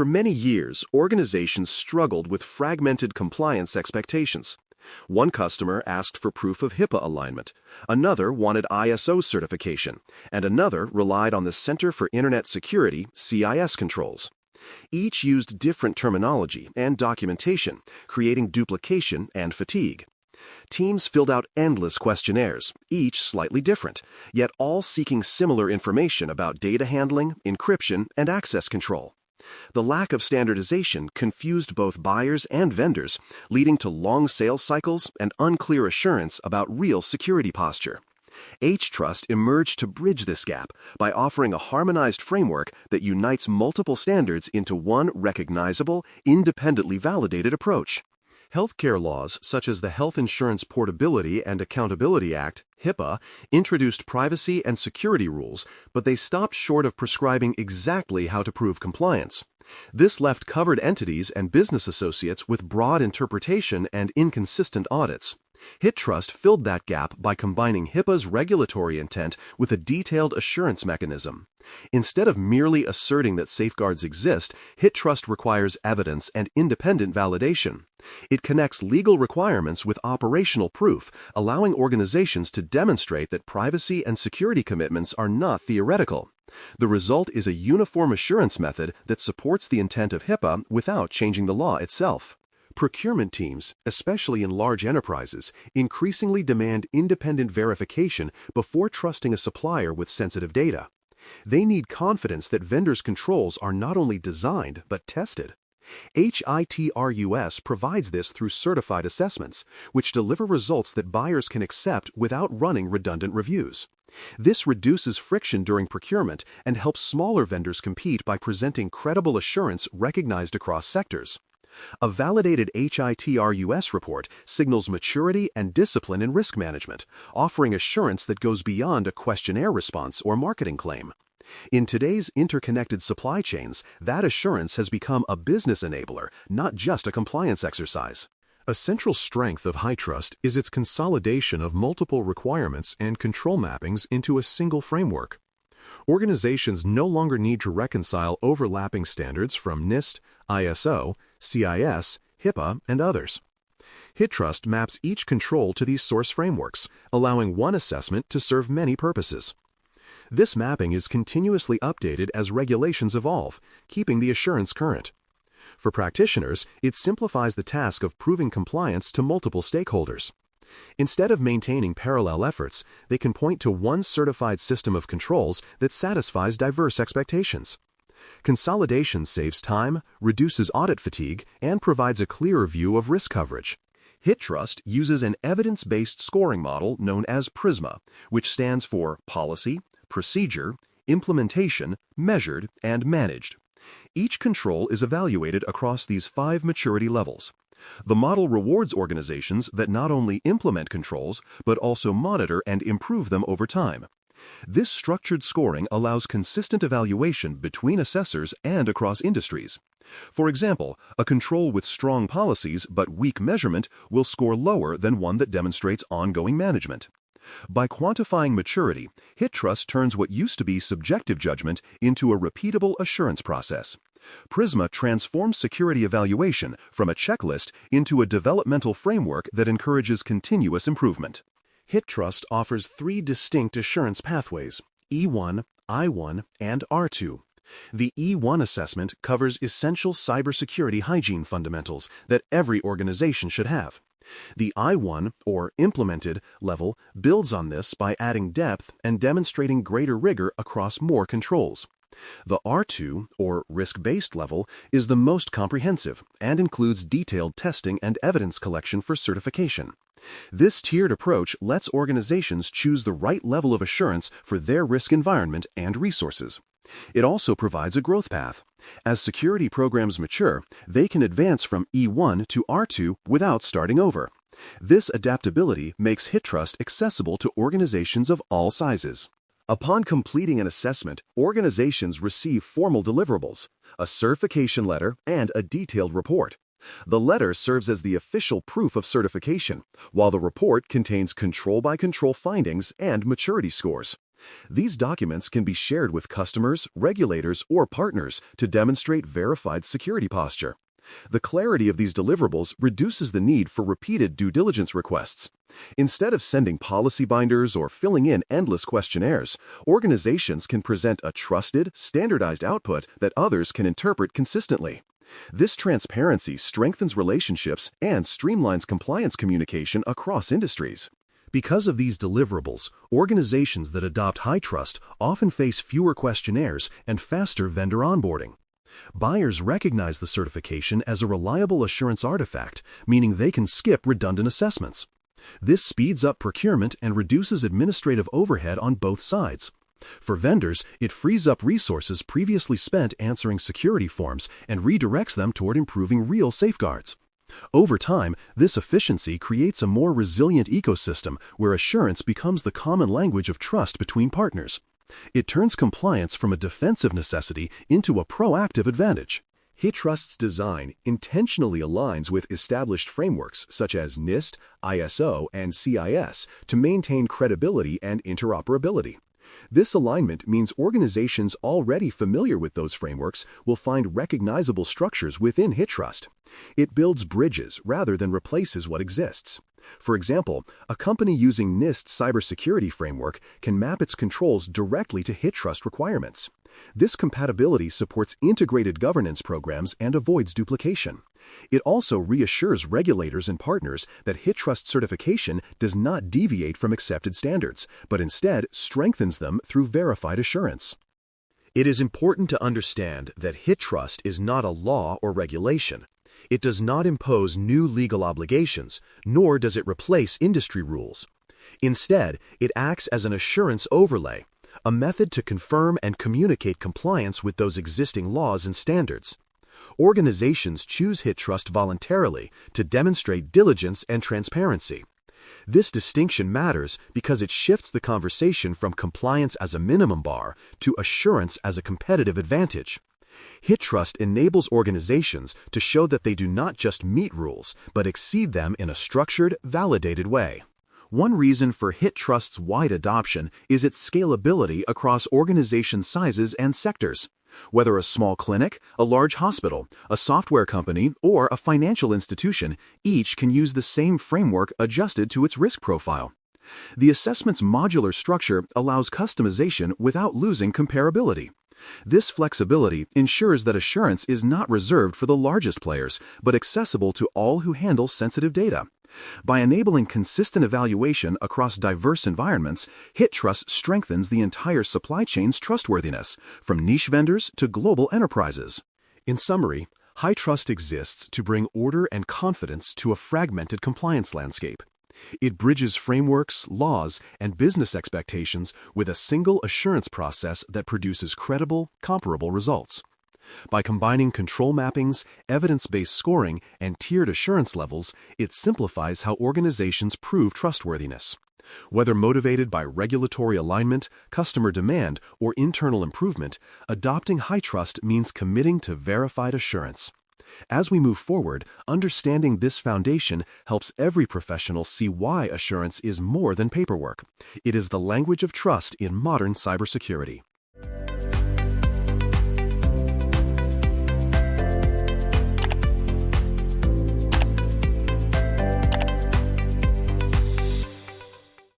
For many years, organizations struggled with fragmented compliance expectations. One customer asked for proof of HIPAA alignment, another wanted ISO certification, and another relied on the Center for Internet Security (CIS) controls. Each used different terminology and documentation, creating duplication and fatigue. Teams filled out endless questionnaires, each slightly different, yet all seeking similar information about data handling, encryption, and access control. The lack of standardization confused both buyers and vendors, leading to long sales cycles and unclear assurance about real security posture. HITRUST emerged to bridge this gap by offering a harmonized framework that unites multiple standards into one recognizable, independently validated approach. Healthcare laws such as the Health Insurance Portability and Accountability Act, HIPAA, introduced privacy and security rules, but they stopped short of prescribing exactly how to prove compliance. This left covered entities and business associates with broad interpretation and inconsistent audits. HITRUST filled that gap by combining HIPAA's regulatory intent with a detailed assurance mechanism. Instead of merely asserting that safeguards exist, HITRUST requires evidence and independent validation. It connects legal requirements with operational proof, allowing organizations to demonstrate that privacy and security commitments are not theoretical. The result is a uniform assurance method that supports the intent of HIPAA without changing the law itself. Procurement teams, especially in large enterprises, increasingly demand independent verification before trusting a supplier with sensitive data. They need confidence that vendors' controls are not only designed but tested. HITRUST provides this through certified assessments, which deliver results that buyers can accept without running redundant reviews. This reduces friction during procurement and helps smaller vendors compete by presenting credible assurance recognized across sectors. A validated HITRUST report signals maturity and discipline in risk management, offering assurance that goes beyond a questionnaire response or marketing claim. In today's interconnected supply chains, that assurance has become a business enabler, not just a compliance exercise. A central strength of HITRUST is its consolidation of multiple requirements and control mappings into a single framework. Organizations no longer need to reconcile overlapping standards from NIST, ISO, CIS, HIPAA, and others. HITRUST maps each control to these source frameworks, allowing one assessment to serve many purposes. This mapping is continuously updated as regulations evolve, keeping the assurance current. For practitioners, it simplifies the task of proving compliance to multiple stakeholders. Instead of maintaining parallel efforts, they can point to one certified system of controls that satisfies diverse expectations. Consolidation saves time, reduces audit fatigue, and provides a clearer view of risk coverage. HITRUST uses an evidence-based scoring model known as PRISMA, which stands for Policy, Procedure, Implementation, Measured, and Managed. Each control is evaluated across these 5 maturity levels. The model rewards organizations that not only implement controls, but also monitor and improve them over time. This structured scoring allows consistent evaluation between assessors and across industries. For example, a control with strong policies but weak measurement will score lower than one that demonstrates ongoing management. By quantifying maturity, HITRUST turns what used to be subjective judgment into a repeatable assurance process. PRISMA transforms security evaluation from a checklist into a developmental framework that encourages continuous improvement. HITRUST offers 3 distinct assurance pathways: E1, I1, and R2. The E1 assessment covers essential cybersecurity hygiene fundamentals that every organization should have. The I1, or implemented, level builds on this by adding depth and demonstrating greater rigor across more controls. The R2, or risk-based level, is the most comprehensive and includes detailed testing and evidence collection for certification. This tiered approach lets organizations choose the right level of assurance for their risk environment and resources. It also provides a growth path. As security programs mature, they can advance from E1 to R2 without starting over. This adaptability makes HITRUST accessible to organizations of all sizes. Upon completing an assessment, organizations receive formal deliverables, a certification letter, and a detailed report. The letter serves as the official proof of certification, while the report contains control-by-control findings and maturity scores. These documents can be shared with customers, regulators, or partners to demonstrate verified security posture. The clarity of these deliverables reduces the need for repeated due diligence requests. Instead of sending policy binders or filling in endless questionnaires, organizations can present a trusted, standardized output that others can interpret consistently. This transparency strengthens relationships and streamlines compliance communication across industries. Because of these deliverables, organizations that adopt HITRUST often face fewer questionnaires and faster vendor onboarding. Buyers recognize the certification as a reliable assurance artifact, meaning they can skip redundant assessments. This speeds up procurement and reduces administrative overhead on both sides. For vendors, it frees up resources previously spent answering security forms and redirects them toward improving real safeguards. Over time, this efficiency creates a more resilient ecosystem where assurance becomes the common language of trust between partners. It turns compliance from a defensive necessity into a proactive advantage. HITRUST's design intentionally aligns with established frameworks such as NIST, ISO, and CIS to maintain credibility and interoperability. This alignment means organizations already familiar with those frameworks will find recognizable structures within HITRUST. It builds bridges rather than replaces what exists. For example, a company using NIST's cybersecurity framework can map its controls directly to HITRUST requirements. This compatibility supports integrated governance programs and avoids duplication. It also reassures regulators and partners that HITRUST certification does not deviate from accepted standards, but instead strengthens them through verified assurance. It is important to understand that HITRUST is not a law or regulation. It does not impose new legal obligations, nor does it replace industry rules. Instead, it acts as an assurance overlay, a method to confirm and communicate compliance with those existing laws and standards. Organizations choose HITRUST voluntarily to demonstrate diligence and transparency. This distinction matters because it shifts the conversation from compliance as a minimum bar to assurance as a competitive advantage. HITRUST enables organizations to show that they do not just meet rules, but exceed them in a structured, validated way. One reason for HITRUST's wide adoption is its scalability across organization sizes and sectors. Whether a small clinic, a large hospital, a software company, or a financial institution, each can use the same framework adjusted to its risk profile. The assessment's modular structure allows customization without losing comparability. This flexibility ensures that assurance is not reserved for the largest players, but accessible to all who handle sensitive data. By enabling consistent evaluation across diverse environments, HITRUST strengthens the entire supply chain's trustworthiness, from niche vendors to global enterprises. In summary, HITRUST exists to bring order and confidence to a fragmented compliance landscape. It bridges frameworks, laws, and business expectations with a single assurance process that produces credible, comparable results. By combining control mappings, evidence-based scoring, and tiered assurance levels, it simplifies how organizations prove trustworthiness. Whether motivated by regulatory alignment, customer demand, or internal improvement, adopting HITRUST means committing to verified assurance. As we move forward, understanding this foundation helps every professional see why assurance is more than paperwork. It is the language of trust in modern cybersecurity.